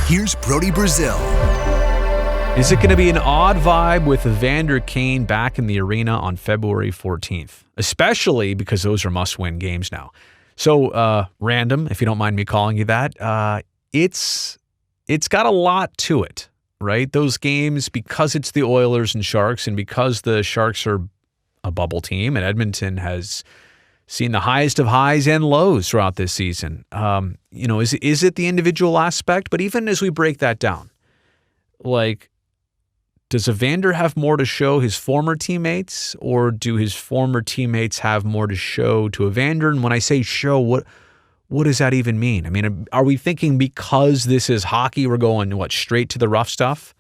Here's Brody Brazil. Is it going to be an odd vibe with Evander Kane back in the arena on February 14th? Especially because those are must-win games now. So, random, if you don't mind me calling you that, it's got a lot to it, right? Those games, because it's the Oilers and Sharks, and because the Sharks are a bubble team, and Edmonton has seen the highest of highs and lows throughout this season. Is it the individual aspect? But even as we break that down, like, does Evander have more to show his former teammates, or do his former teammates have more to show to Evander? And when I say show, what does that even mean? I mean, are we thinking because this is hockey, we're going, straight to the rough stuff?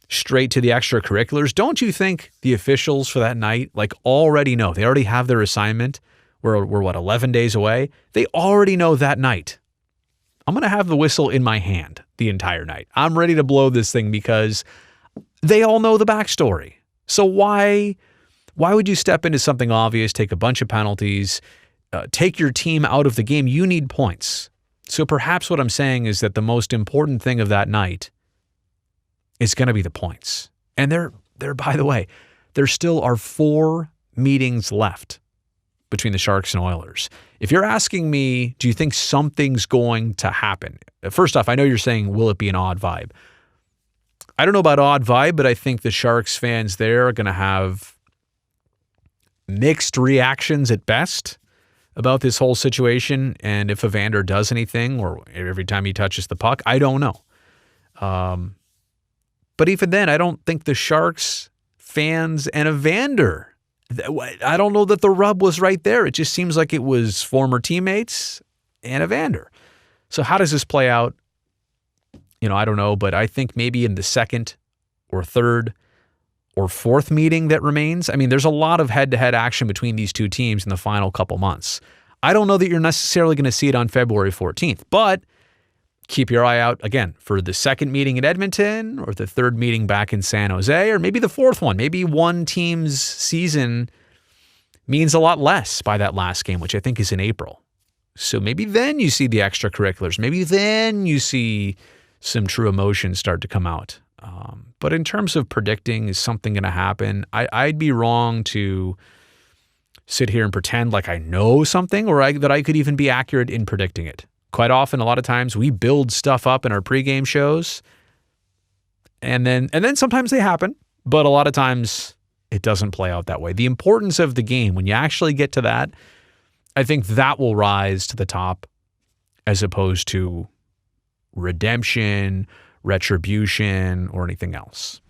Straight to the extracurriculars? Don't you think the officials for that night, already know? They already have their assignment. We're 11 days away? They already know that night, I'm going to have the whistle in my hand the entire night. I'm ready to blow this thing because they all know the backstory. So why would you step into something obvious, take a bunch of penalties, take your team out of the game? You need points. So perhaps what I'm saying is that the most important thing of that night is going to be the points. And there, by the way, there still are 4 meetings left between the Sharks and Oilers. If you're asking me, do you think something's going to happen? First off, I know you're saying, will it be an odd vibe? I don't know about odd vibe, but I think the Sharks fans there are going to have mixed reactions at best about this whole situation. And if Evander does anything, or every time he touches the puck, I don't know. But even then, I don't think the Sharks fans and Evander, I don't know that the rub was right there. It just seems like it was former teammates and Evander. So how does this play out? I don't know, but I think maybe in the second or third or fourth meeting that remains, I mean, there's a lot of head-to-head action between these two teams in the final couple months. I don't know that you're necessarily going to see it on February 14th, but keep your eye out, again, for the second meeting in Edmonton, or the third meeting back in San Jose, or maybe the fourth one. Maybe one team's season means a lot less by that last game, which I think is in April. So maybe then you see the extracurriculars. Maybe then you see some true emotions start to come out. But in terms of predicting, is something going to happen? I'd be wrong to sit here and pretend like I know something, or that I could even be accurate in predicting it. Quite often, a lot of times, we build stuff up in our pregame shows, and then sometimes they happen, but a lot of times it doesn't play out that way. The importance of the game, when you actually get to that, I think that will rise to the top, as opposed to redemption, retribution, or anything else.